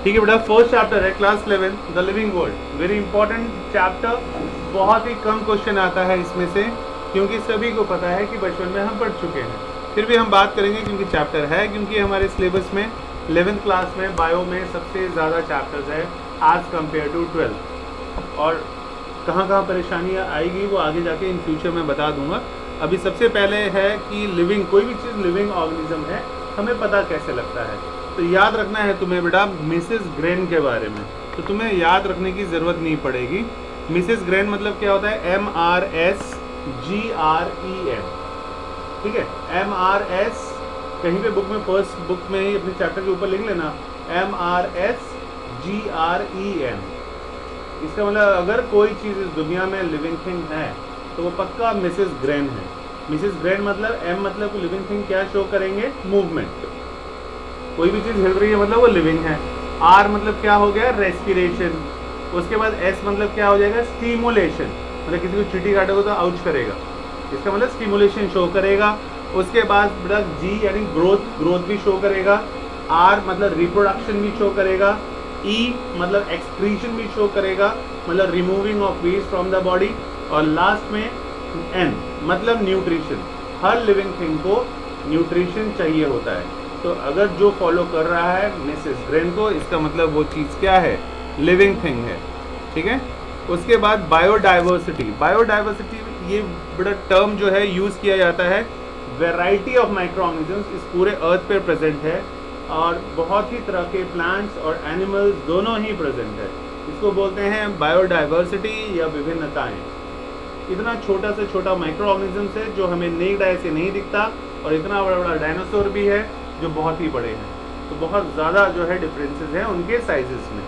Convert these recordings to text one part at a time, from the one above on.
ठीक है बेटा, फर्स्ट चैप्टर है class 11 the living world, very important chapter. बहुत ही कम क्वेश्चन आता है इसमें से, क्योंकि सभी को पता है कि बचपन में हम पढ़ चुके हैं। फिर भी हम बात करेंगे क्योंकि चैप्टर है, क्योंकि हमारे सिलेबस में 11th क्लास में बायो में सबसे ज़्यादा चैप्टर्स है एज कम्पेयर टू 12। और कहाँ कहाँ परेशानियाँ आएगी वो आगे जाके इन फ्यूचर में बता दूंगा। अभी सबसे पहले है कि लिविंग, कोई भी चीज़ लिविंग ऑर्गेनिज्म है, हमें पता कैसे लगता है। तो याद रखना है तुम्हें बेटा मिसेस ग्रेन के बारे में, तो तुम्हें याद रखने की ज़रूरत नहीं पड़ेगी। मिसेस ग्रेन मतलब क्या होता है, MRSGREN, ठीक है। MRS कहीं पे बुक में, फर्स्ट बुक में ही अपने चैप्टर के ऊपर लिख लेना, MRSGREN। इसका मतलब अगर कोई चीज़ इस दुनिया में लिविंग थिंग है तो वो पक्का मिसेस ग्रेन है। मिसेस ग्रेन मतलब M मतलब लिविंग थिंग क्या शो करेंगे, मूवमेंट। कोई भी चीज़ हिल रही है मतलब वो लिविंग है। R मतलब क्या हो गया, रेस्पिरेशन। उसके बाद S मतलब क्या हो जाएगा, स्टिमुलेशन, मतलब किसी को चींटी काटेगा तो आउच करेगा, इसका मतलब स्टिमुलेशन शो करेगा। उसके बाद बेटा G यानी ग्रोथ, ग्रोथ भी शो करेगा। R मतलब रिप्रोडक्शन भी शो करेगा। E मतलब एक्सक्रीशन भी शो करेगा, मतलब removing of waste from the body. और लास्ट में N मतलब न्यूट्रिशन। हर लिविंग थिंग को न्यूट्रिशन चाहिए होता है। तो अगर जो फॉलो कर रहा है मिसेस ग्रेन को, इसका मतलब वो चीज़ क्या है, लिविंग थिंग है, ठीक है। उसके बाद बायोडाइवर्सिटी। बायोडाइवर्सिटी ये बड़ा टर्म जो है यूज़ किया जाता है, वैरायटी ऑफ माइक्रो ऑर्गेनिजम्स इस पूरे अर्थ पे प्रेजेंट है और बहुत ही तरह के प्लांट्स और एनिमल्स दोनों ही प्रेजेंट है। इसको बोलते हैं बायोडाइवर्सिटी या विभिन्नताएं। इतना छोटा से छोटा माइक्रो ऑर्गेनिजम्स है जो हमें नेक्ड आई से नहीं दिखता, और इतना बड़ा बड़ा डायनासोर भी है जो बहुत ही बड़े हैं। तो बहुत ज़्यादा जो है डिफरेंसेस हैं उनके साइजेस में।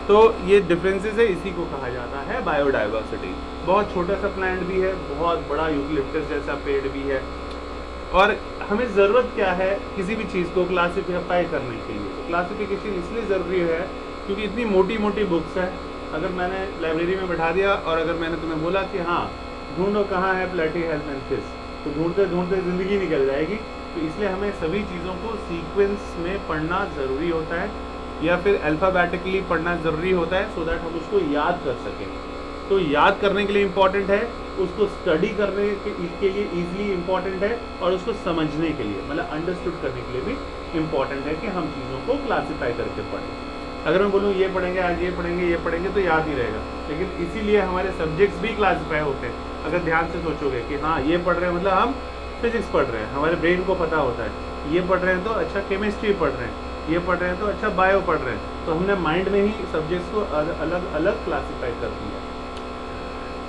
तो ये डिफरेंसेस है, इसी को कहा जाता है बायोडाइवर्सिटी। बहुत छोटा सा प्लांट भी है, बहुत बड़ा यूकलिप्टस जैसा पेड़ भी है। और हमें ज़रूरत क्या है किसी भी चीज़ को क्लासिफाई करने के लिए, तो क्लासिफिकेशन इसलिए ज़रूरी है क्योंकि इतनी मोटी मोटी बुक्स है। अगर मैंने लाइब्रेरी में बैठा दिया और अगर मैंने तुम्हें बोला कि हाँ ढूंढो कहाँ है प्लेटीहेल्मिन्थेस, तो ढूंढते ढूंढते ज़िंदगी निकल जाएगी। तो इसलिए हमें सभी चीज़ों को सीक्वेंस में पढ़ना ज़रूरी होता है, या फिर अल्फ़ाबेटिकली पढ़ना ज़रूरी होता है, सो दैट हम उसको याद कर सकें। तो याद करने के लिए इम्पॉर्टेंट है, उसको स्टडी करने के लिए ईजिली इम्पॉर्टेंट है, और उसको समझने के लिए मतलब अंडरस्टूड करने के लिए भी इम्पॉर्टेंट है कि हम चीज़ों को क्लासीफाई करके पढ़ें। अगर मैं बोलूँ ये पढ़ेंगे आज, ये पढ़ेंगे तो याद ही रहेगा, लेकिन इसीलिए हमारे सब्जेक्ट्स भी क्लासीफाई होते हैं। अगर ध्यान से सोचोगे कि हाँ ये पढ़ रहे हैं मतलब हम फिजिक्स पढ़ रहे हैं, हमारे ब्रेन को पता होता है। ये पढ़ रहे हैं तो अच्छा केमिस्ट्री पढ़ रहे हैं, ये पढ़ रहे हैं तो अच्छा बायो पढ़ रहे हैं। तो हमने माइंड में ही सब्जेक्ट्स को अलग अलग क्लासीफाई कर दिया।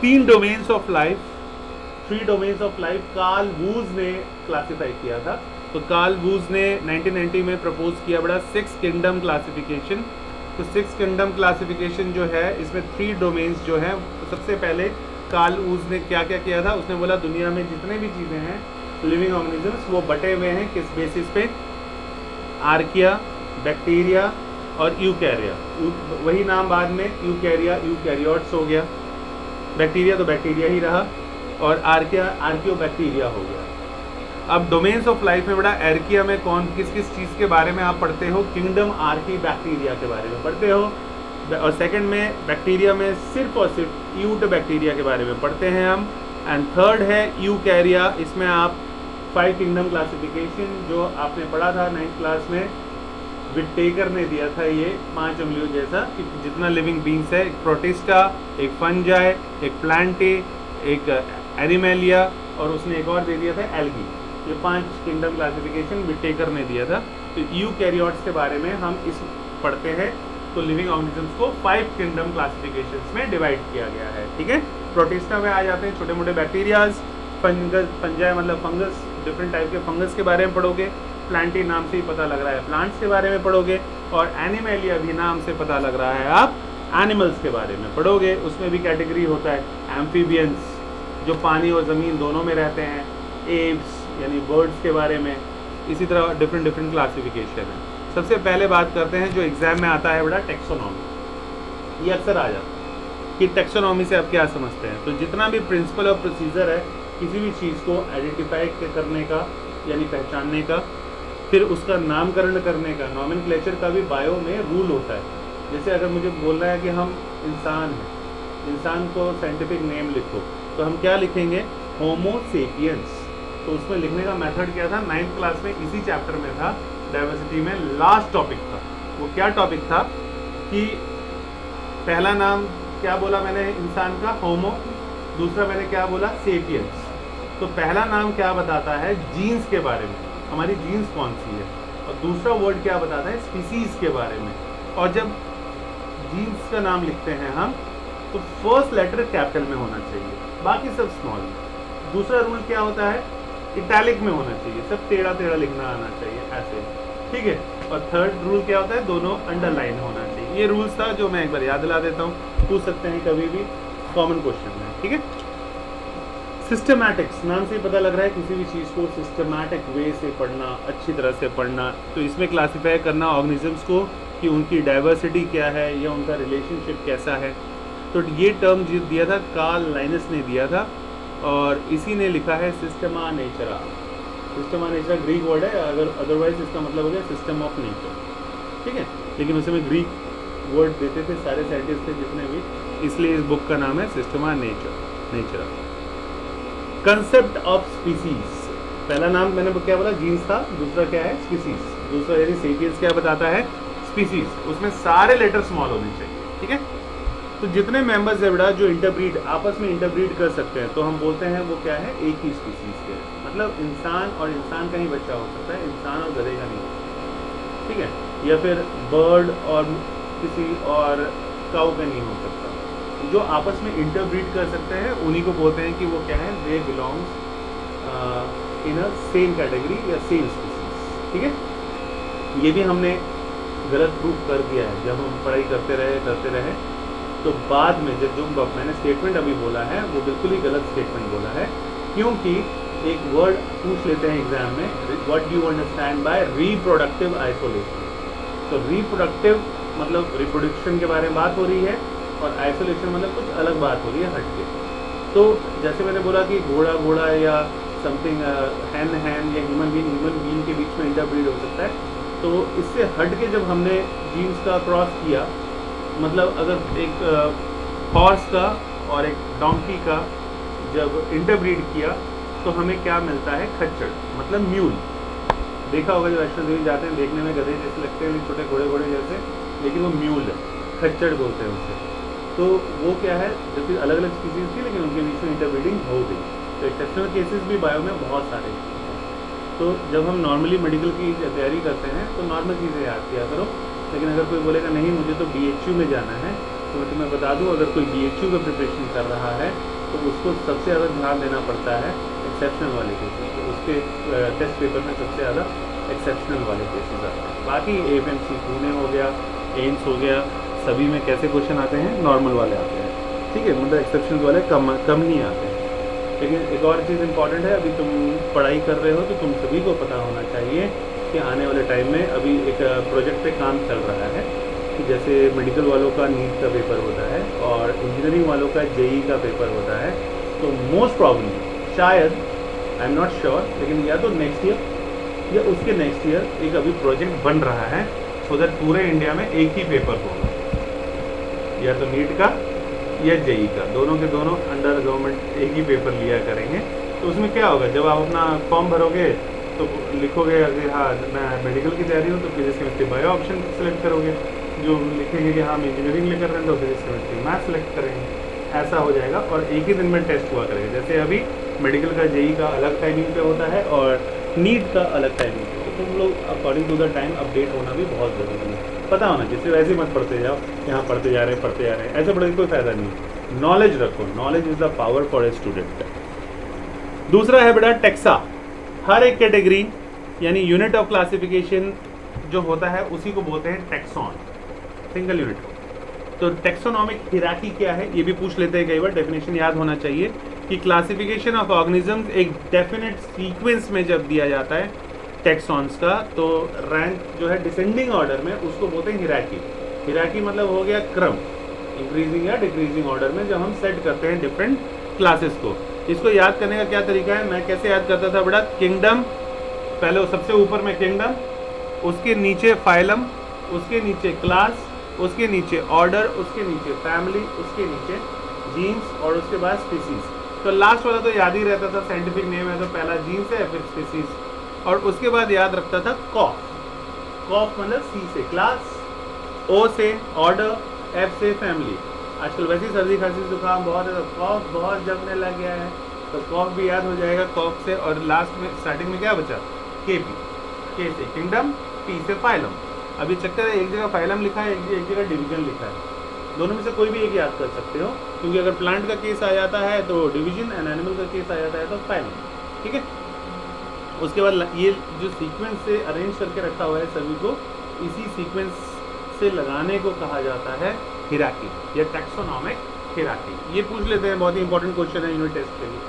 3 domains of life, 3 domains of life Carl Woese ने क्लासीफाई किया था। तो कार्ल वूज ने 1990 में प्रपोज किया बड़ा 6 किंगडम क्लासिफिकेशन। तो 6 किंगडम क्लासिफिकेशन जो है इसमें 3 डोमेन्स जो हैं, तो सबसे पहले कार्ल वूज ने क्या क्या किया था, उसने बोला दुनिया में जितने भी चीज़ें हैं लिविंग ऑर्गेनिजम्स वो बटे हुए हैं किस बेसिस पे, आर्किया, बैक्टीरिया और यूकैरिया। वही नाम बाद में यूकैरिया यूकैरियोट्स हो गया, बैक्टीरिया तो बैक्टीरिया ही रहा, और आर्किया आर्कियोबैक्टीरिया हो गया। अब डोमेन्स ऑफ लाइफ में बड़ा आर्किया में कौन किस किस चीज़ के बारे में आप पढ़ते हो, किंगडम आर्की बैक्टीरिया के बारे में पढ़ते हो, और सेकंड में बैक्टीरिया में सिर्फ और सिर्फ यूट बैक्टीरिया के बारे में पढ़ते हैं हम। एंड थर्ड है यूकैरिया, इसमें आप 5 किंगडम क्लासिफिकेशन जो आपने पढ़ा था 9th क्लास में, विटेकर ने दिया था ये 5 उंगलियों जैसा कि जितना लिविंग बींग्स है, एक प्रोटिस्टा, एक फंजाई, एक प्लांटे, एक एनिमेलिया, और उसने एक और दे दिया था एल्गी। ये 5 किंगडम क्लासिफिकेशन विटेकर ने दिया था। तो यूकैरियोट्स के बारे में हम इस पढ़ते हैं। तो लिविंग ऑर्गेनिजम्स को 5 किंगडम क्लासिफिकेशंस में डिवाइड किया गया है, ठीक है। प्रोटिस्टा में आ जाते हैं छोटे मोटे बैक्टीरियाज, फंजाई मतलब फंगस, डिफरेंट टाइप के फंगस के बारे में पढ़ोगे, प्लांटी नाम से ही पता लग रहा है प्लांट्स के बारे में पढ़ोगे, और एनिमेलिया भी नाम से पता लग रहा है आप एनिमल्स के बारे में पढ़ोगे। उसमें भी कैटेगरी होता है एम्फीबियंस जो पानी और ज़मीन दोनों में रहते हैं, एव्स यानी बर्ड्स के बारे में, इसी तरह डिफरेंट क्लासिफिकेशन है। सबसे पहले बात करते हैं जो एग्जाम में आता है बड़ा टेक्सोनॉमी। ये अक्सर आ जाता है कि टेक्सोनॉमी से आप क्या समझते हैं। तो जितना भी प्रिंसिपल और प्रोसीजर है किसी भी चीज़ को आइडेंटिफाई करने का यानी पहचानने का, फिर उसका नामकरण करने का, नॉमेनक्लेचर का भी बायो में रूल होता है। जैसे अगर मुझे बोलना है कि हम इंसान हैं, इंसान को साइंटिफिक नेम लिखो, तो हम क्या लिखेंगे, होमो सेपियंस। तो उसमें लिखने का मेथड क्या था, 9th क्लास में इसी चैप्टर में था, डाइवर्सिटी में लास्ट टॉपिक था। वो क्या टॉपिक था कि पहला नाम क्या बोला मैंने इंसान का, होमो, दूसरा मैंने क्या बोला, सेपियंस। तो पहला नाम क्या बताता है, जीन्स के बारे में, हमारी जीन्स कौन सी है, और दूसरा वर्ड क्या बताता है, स्पीसीज के बारे में। और जब जीन्स का नाम लिखते हैं हम, तो फर्स्ट लेटर कैपिटल में होना चाहिए, बाकी सब स्मॉल में। दूसरा रूल क्या होता है, इटैलिक में होना चाहिए, सब टेढ़ा टेढ़ा लिखना आना चाहिए ऐसे, ठीक है। और थर्ड रूल क्या होता है, दोनों अंडरलाइन होना चाहिए। ये रूल्स था जो मैं एक बार याद दिला देता हूँ, पूछ सकते हैं कभी भी कॉमन क्वेश्चन में, ठीक है। सिस्टमैटिक्स, नाम से पता लग रहा है किसी भी चीज़ को सिस्टमैटिक वे से पढ़ना, अच्छी तरह से पढ़ना। तो इसमें क्लासीफाई करना ऑर्गेनिजम्स को कि उनकी डाइवर्सिटी क्या है या उनका रिलेशनशिप कैसा है। तो ये टर्म दिया था कार्ल लाइनस ने दिया था, और इसी ने लिखा है सिस्टमा नेचरा। सिस्टमा नेचरा ग्रीक वर्ड है, अगर अदरवाइज इसका मतलब हो गया सिस्टम ऑफ नेचर, ठीक है। लेकिन उस समय ग्रीक वर्ड देते थे सारे साइंटिस्ट थे जितने भी, इसलिए इस बुक का नाम है सिस्टमा नेचरा। कंसेप्ट ऑफ स्पीसीज, पहला नाम मैंने क्या बोला, जीन्स था, दूसरा क्या है, स्पीसीज। दूसरा यदि सेपियंस क्या बताता है, स्पीसीज, उसमें सारे लेटर स्मॉल होने चाहिए, ठीक है। तो जितने मेंबर्स है बेटा जो इंटरब्रीड, आपस में इंटरब्रीड कर सकते हैं, तो हम बोलते हैं वो क्या है, एक ही स्पीसीज के, मतलब इंसान और इंसान का ही बच्चा हो सकता है, इंसान और गधे का नहीं हो सकता, ठीक है। या फिर बर्ड और किसी और काऊ का नहीं हो सकता। जो आपस में इंटरब्रीड कर सकते हैं उन्हीं को बोलते हैं कि वो क्या है, दे बिलोंग्स इन अ सेम कैटेगरी या सेम स्पीसीज, ठीक है। ये भी हमने गलत प्रूफ कर दिया है, जब हम पढ़ाई करते रहे तो बाद में जब जो मैंने स्टेटमेंट अभी बोला है वो बिल्कुल ही गलत स्टेटमेंट बोला है, क्योंकि एक वर्ड पूछ लेते हैं एग्जाम में, what do you understand by reproductive isolation. तो रिप्रोडक्टिव मतलब रिप्रोडक्शन के बारे में बात हो रही है, और आइसोलेशन मतलब कुछ अलग बात हो रही है हट के। तो जैसे मैंने बोला कि घोड़ा या समथिंग हैन या ह्यूमन बीइंग के बीच में इंटरब्रीड हो सकता है, तो इससे हट के जब हमने जीन्स का क्रॉस किया, मतलब अगर एक हॉर्स का और एक डोंकी का जब इंटरब्रीड किया तो हमें क्या मिलता है, खच्चर, मतलब म्यूल। देखा होगा जब वैष्णो देवी जाते हैं, देखने में गधे जैसे लगते हैं, छोटे घोड़े जैसे, लेकिन वो म्यूल है, खच्चर बोलते हैं उसे। तो वो क्या है, जबकि अलग अलग स्पीसीज थी लेकिन उनके बीच में इंटरब्रीडिंग हो गई। तो एक्सेप्शनल केसेस भी बायो में बहुत सारे हैं। तो जब हम नॉर्मली मेडिकल की तैयारी करते हैं तो नॉर्मल चीज़ें याद किया करो, लेकिन अगर कोई बोलेगा नहीं मुझे तो BHU में जाना है, तो मैं तुम्हें बता दूं, अगर कोई BHU का प्रिपरेशन कर रहा है तो उसको सबसे ज़्यादा ध्यान देना पड़ता है एक्सेप्शनल वाले केसेस। तो उसके टेस्ट पेपर में सबसे ज़्यादा एक्सेप्शनल वाले केसेस आते हैं। बाकी AFMC पुणे हो गया, एम्स हो गया, सभी में कैसे क्वेश्चन आते हैं, नॉर्मल वाले आते हैं, ठीक है, मतलब एक्सेप्शनल वाले कम नहीं आते हैं। लेकिन एक और चीज़ इंपॉर्टेंट है, अभी तुम पढ़ाई कर रहे हो तो तुम सभी को पता होना चाहिए कि आने वाले टाइम में अभी एक प्रोजेक्ट पे काम चल रहा है कि जैसे मेडिकल वालों का नीट का पेपर होता है और इंजीनियरिंग वालों का JEE का पेपर होता है। तो मोस्ट प्रॉब्लम शायद, आई एम नॉट श्योर, लेकिन या तो नेक्स्ट ईयर या उसके नेक्स्ट ईयर एक अभी प्रोजेक्ट बन रहा है सो दैट पूरे इंडिया में एक ही पेपर होगा, या तो नीट का या JEE का, दोनों के दोनों अंडर गवर्नमेंट एक ही पेपर लिया करेंगे। तो उसमें क्या होगा, जब आप अपना फॉर्म भरोगे तो लिखोगे अगर हाँ मैं मेडिकल की तैयारी हूँ तो physics chemistry bio option select करोगे, जो लिखेंगे कि हाँ हम इंजीनियरिंग लेकर रहे हैं तो फिजिक्स केमिस्ट्री मैथ सेलेक्ट करेंगे, ऐसा हो जाएगा। और एक ही दिन में टेस्ट हुआ करेगा, जैसे अभी मेडिकल का JEE का अलग टाइमिंग पे होता है और नीट का अलग टाइमिंग पे। तो तुम लोग according to the time update होना भी बहुत ज़रूरी है, पता होना चाहिए। सिर्फ ऐसे ही मत पढ़ते जाओ, यहाँ पढ़ते जा रहे हैं, ऐसे पढ़ने का कोई फायदा नहीं है। नॉलेज रखो, knowledge is the power for a student. दूसरा है बेटा टेक्सा, हर एक कैटेगरी यानी यूनिट ऑफ क्लासिफिकेशन जो होता है उसी को बोलते हैं टेक्सॉन, सिंगल यूनिट। तो टेक्सोनॉमिक हिरार्की क्या है ये भी पूछ लेते हैं कई बार, डेफिनेशन याद होना चाहिए कि क्लासिफिकेशन ऑफ ऑर्गेनिजम्स एक डेफिनेट सीक्वेंस में जब दिया जाता है टेक्सॉन्स का, तो रैंक जो है डिसेंडिंग ऑर्डर में उसको बोलते हैं हिरार्की। हिरार्की मतलब हो गया क्रम, इंक्रीजिंग या डिक्रीजिंग ऑर्डर में जब हम सेट करते हैं डिफरेंट क्लासेस को। इसको याद करने का क्या तरीका है, मैं कैसे याद करता था बेटा, किंगडम पहले वो सबसे ऊपर में किंगडम, उसके नीचे फाइलम, उसके नीचे क्लास, उसके नीचे ऑर्डर, उसके नीचे फैमिली, उसके नीचे जीन्स और उसके बाद स्पीसीज। तो लास्ट वाला तो याद ही रहता था, साइंटिफिक नेम है तो पहला जीन्स है फिर स्पीसीज, और उसके बाद याद रखता था कॉफ। कॉफ मतलब सी से क्लास, ओ से ऑर्डर, एफ से फैमिली। आजकल वैसे ही सर्दी खांसी जुकाम बहुत है तो कॉफ बहुत जमने लग गया है, तो कॉफ भी याद हो जाएगा कॉफ से। और लास्ट में स्टार्टिंग में क्या बचा, के पी, के से किंगडम, पी से फाइलम। अभी चक्कर है एक जगह फाइलम लिखा है, एक जगह डिवीजन लिखा है, दोनों में से कोई भी एक याद कर सकते हो, क्योंकि अगर प्लांट का केस आ जाता है तो डिवीजन, एंड एनिमल का केस आ जाता है तो फाइलम। ठीक है, उसके बाद ये जो सीक्वेंस से अरेंज करके रखा हुआ है सभी को, इसी सीक्वेंस से लगाने को कहा जाता है हिराकी या टैक्सोनॉमिक हिराकी। ये पूछ लेते हैं, बहुत ही इंपॉर्टेंट क्वेश्चन है यूनिट टेस्ट के लिए।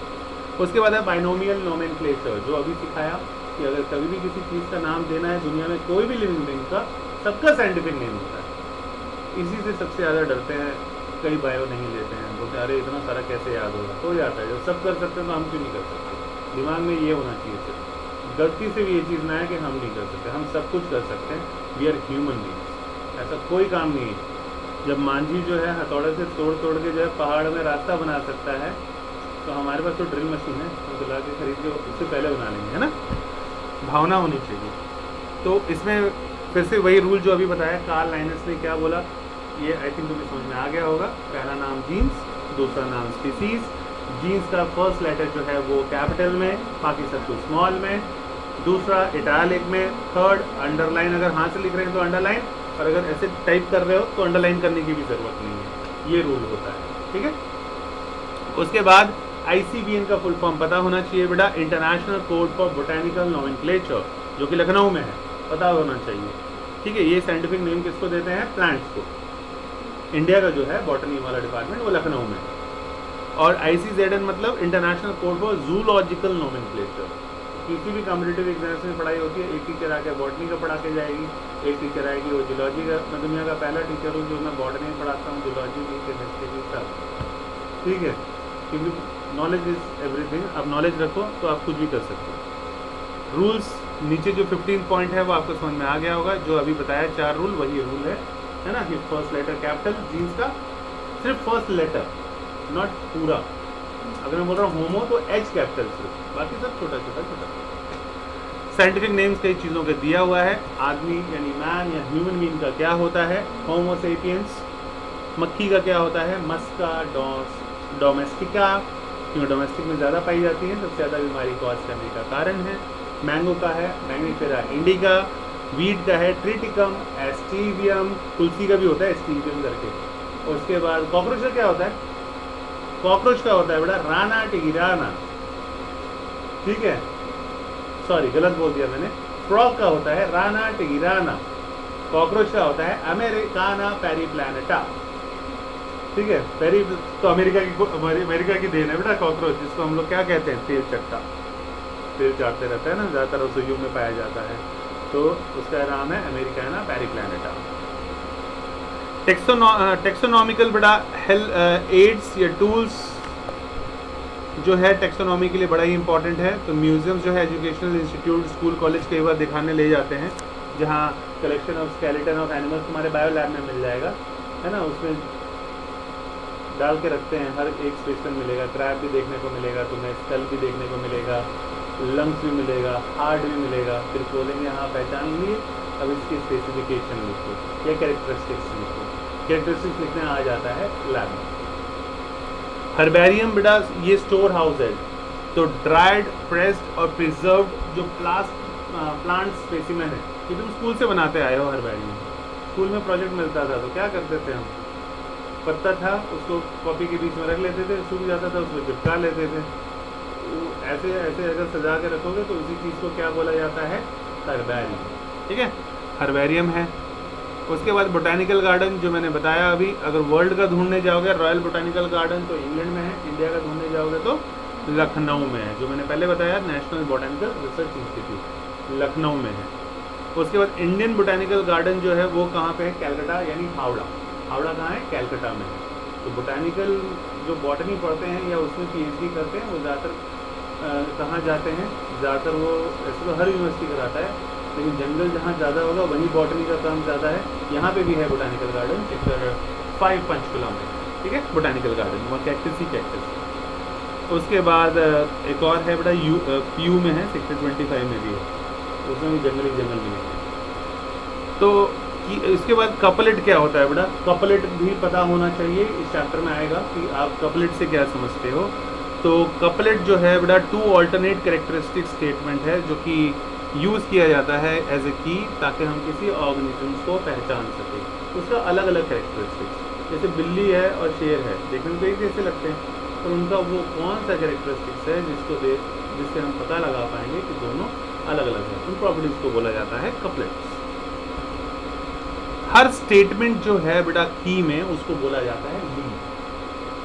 उसके बाद है बाइनोमियल नोमेनक्लेचर, जो अभी सिखाया कि अगर कभी भी किसी चीज़ का नाम देना है दुनिया में, कोई भी लिविंग बीइंग का, सबका साइंटिफिक नेम होता है। इसी से सबसे ज़्यादा डरते हैं, कई बायो नहीं लेते हैं, बोलते अरे इतना सारा कैसे याद होगा। हो जाता है, जब सब कर सकते हैं तो हम क्यों नहीं कर सकते। दिमाग में ये होना चाहिए सिर्फ, गलती से भी ये चीज़ ना है कि हम नहीं कर सकते, हम सब कुछ कर सकते हैं। वी आर ह्यूमन बीइंग्स, ऐसा कोई काम नहीं है। जब मांझी जो है हथौड़े से तोड़ तोड़ के जो है पहाड़ में रास्ता बना सकता है, तो हमारे पास तो ड्रिल मशीन है, हम तो ला के खरीद के उससे पहले बना लेंगे, है ना। भावना होनी चाहिए। तो इसमें फिर से वही रूल जो अभी बताया, कार्ल लाइनस ने क्या बोला, ये आई थिंक तुम्हें समझ में आ गया होगा। पहला नाम जीन्स, दूसरा नाम स्पीसीज। जीन्स का फर्स्ट लेटर जो है वो कैपिटल में, बाकी सब कुछ स्मॉल में। दूसरा इटैलिक में। थर्ड अंडरलाइन, अगर हाथ से लिख रहे हैं तो अंडरलाइन, और अगर ऐसे टाइप कर रहे हो तो अंडरलाइन करने की भी ज़रूरत नहीं है। ये रूल होता है, ठीक है। उसके बाद ICBN का फुल फॉर्म पता होना चाहिए बेटा, international code for botanical nomenclature, जो कि लखनऊ में है, पता होना चाहिए, ठीक है। ये साइंटिफिक नेम किसको देते हैं, प्लांट्स को। इंडिया का जो है बॉटनी वाला डिपार्टमेंट वो लखनऊ में है। और ICZN मतलब international code for zoological nomenclature. किसी भी कॉम्पिटिटिव एग्जाम्स में पढ़ाई होती है, एक टीचर आके बॉटनी का पढ़ा के जाएगी, एक टीचर आएगी वो जूलॉजी का। मैं दुनिया का पहला टीचर हूँ जो मैं बॉटनी में पढ़ाता हूँ, जूलॉजी की, केमिस्ट्री की, सब, ठीक है। क्योंकि नॉलेज इज एवरीथिंग, अब नॉलेज रखो तो आप कुछ भी कर सकते हो। रूल्स नीचे जो 15 पॉइंट है वो आपको समझ में आ गया होगा, जो अभी बताया 4 रूल, वही रूल है ना। कि फर्स्ट लेटर कैपिटल, जीन्स का सिर्फ फर्स्ट लेटर, नॉट पूरा। अगर मैं बोल रहा हूँ होमो तो H कैपिटल सिर्फ, बाकी सब छोटा छोटा छोटा। साइंटिफिक नेम्स कई चीज़ों का दिया हुआ है, आदमी यानी मैन या ह्यूमन बीइंग का क्या होता है, होमो सेपियंस। मक्खी का क्या होता है, मस्का डोमेस्टिका, क्योंकि डोमेस्टिक में ज़्यादा पाई जाती है, सबसे ज़्यादा बीमारी कॉज करने का कारण है। मैंगो का है मैंगनीफेरा इंडिका। वीट का है ट्रिटिकम एस्टीवियम, तुलसी का भी होता है एस्टीवियम करके। उसके बाद कॉकरोच का क्या होता है, कॉकरोच का होता है बेटा राना टिगिराना, ठीक है, सॉरी गलत बोल दिया मैंने। फ्रॉग का होता है राना टिगिराना। कॉकरोच का होता है अमेरिकाना पेरीप्लैनेटा, ठीक है। पेरी तो अमेरिका की देन है बेटा कॉकरोच, जिसको हम लोग क्या कहते हैं, तेल चट्टा, तेल चाटते रहता है ना, ज़्यादातर रसोइयों में पाया जाता है, तो उसका नाम है अमेरिकाना पेरीप्लैनेटा। टेक्सोनॉमिकल बड़ा एड्स या टूल्स जो है टेक्सोनॉमी के लिए बड़ा ही इंपॉर्टेंट है। तो म्यूजियम जो है, एजुकेशनल इंस्टीट्यूट, स्कूल, कॉलेज कई बार दिखाने ले जाते हैं, जहाँ collection of skeleton of animals तुम्हारे बायो लैब में मिल जाएगा, है ना। उसमें डाल के रखते हैं, हर एक स्पेसिमेन मिलेगा, क्रैब भी देखने को मिलेगा तुम्हें, स्कल भी देखने को मिलेगा, लंग्स भी मिलेगा, हार्ट भी मिलेगा। फिर बोलेंगे हाँ पहचान लिए, अब इसकी स्पेसिफिकेशन लिखो या कैरेक्टरिस्टिक्स लिखो। कैरेक्टरिस्टिक्स लिखने आ जाता है लैब में। हर्बेरियम बेटा ये स्टोर हाउस है, तो ड्राइड, प्रेस्ड और प्रिजर्व्ड जो प्लांट स्पेसिमेन है, ये तुम स्कूल से बनाते आए हो। हर्बेरियम स्कूल में प्रोजेक्ट मिलता था तो क्या करते थे हम, पत्ता था उसको कॉपी के बीच में रख लेते थे, सूख जाता था उसमें चिपका लेते थे। ऐसे ऐसे अगर सजा के रखोगे तो उसी चीज़ को क्या बोला जाता है, हर्बेरियम, ठीक है। हर्बेरियम है। उसके बाद बोटेनिकल गार्डन जो मैंने बताया अभी, अगर वर्ल्ड का ढूंढने जाओगे रॉयल बोटेनिकल गार्डन तो इंग्लैंड में है, इंडिया का ढूंढने जाओगे तो लखनऊ में है, जो मैंने पहले बताया national botanical research institute Lucknow में है। उसके बाद इंडियन बोटेनिकल गार्डन जो है वो कहाँ पे है, कैलकाटा यानी हावड़ा। हावड़ा कहाँ है, कैलकाटा में है। तो बोटेनिकल जो बॉटनी पढ़ते हैं या उसमें PhD करते हैं वो ज़्यादातर कहाँ जाते हैं, ज़्यादातर वो ऐसे तो हर यूनिवर्सिटी कराता है, लेकिन जंगल जहाँ ज़्यादा होगा वहीं बॉटनी का काम ज़्यादा है। यहाँ पे भी है बोटानिकल गार्डन सेक्टर 5 पंचकुला में, ठीक है, बोटानिकल गार्डन, वहाँ कैक्टस ही कैक्टस। उसके बाद एक और है बेटा PU में है, सेक्टर 25 में भी है, उसमें भी जंगल ही जंगल मिलेंगे। तो इसके बाद कपलेट क्या होता है बेटा, कपलेट भी पता होना चाहिए, इस चैप्टर में आएगा कि आप कपलेट से क्या समझते हो। तो कपलेट जो है बेटा 2 ऑल्टरनेट कैरेक्टरिस्टिक स्टेटमेंट है जो कि यूज़ किया जाता है एज ए की, ताकि हम किसी ऑर्गेनिजम्स को पहचान सकें। उसका अलग अलग कैरेक्टरिस्टिक्स, जैसे बिल्ली है और शेर है, देखने में एक जैसे लगते हैं, पर उनका वो कौन सा कैरेक्टरिस्टिक्स है जिससे हम पता लगा पाएंगे कि दोनों अलग अलग हैं, उन प्रॉपर्टीज़ को बोला जाता है कपलेट्स। हर स्टेटमेंट जो है बेटा की में उसको बोला जाता है लीड,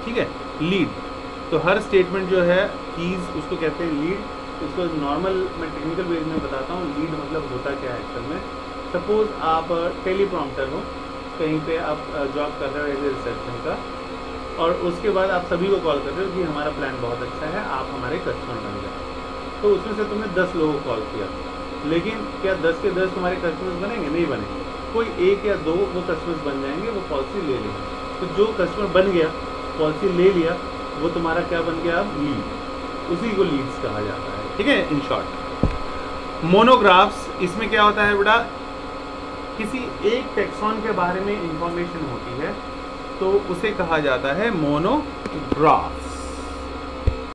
ठीक है, लीड। तो हर स्टेटमेंट जो है कीज उसको कहते हैं लीड। इसको नॉर्मल मैं टेक्निकल वेज में बताता हूँ, लीड मतलब होता क्या है एक्चुअल में। सपोज आप टेलीप्रॉम्प्टर हो, कहीं पे आप जॉब कर रहे हो एज ए रिसेप्शन का, और उसके बाद आप सभी को कॉल कर रहे हो कि हमारा प्लान बहुत अच्छा है, आप हमारे कस्टमर बन जाए। तो उसमें से तुमने 10 लोगों को कॉल किया, लेकिन क्या 10 के 10 तुम्हारे कस्टमर्स बनेंगे? नहीं बनेंगे। कोई 1 या 2 वो कस्टमर्स बन जाएंगे, वो पॉलिसी ले लेंगे। तो जो कस्टमर बन गया, पॉलिसी ले लिया, वो तुम्हारा क्या बन गया? अब लीड। उसी को लीड्स कहा जाता है, ठीक है, इन शॉर्ट। मोनोग्राफ्स, इसमें क्या होता है बेटा, किसी एक टैक्सॉन के बारे में इंफॉर्मेशन होती है तो उसे कहा जाता है मोनोग्राफ्स।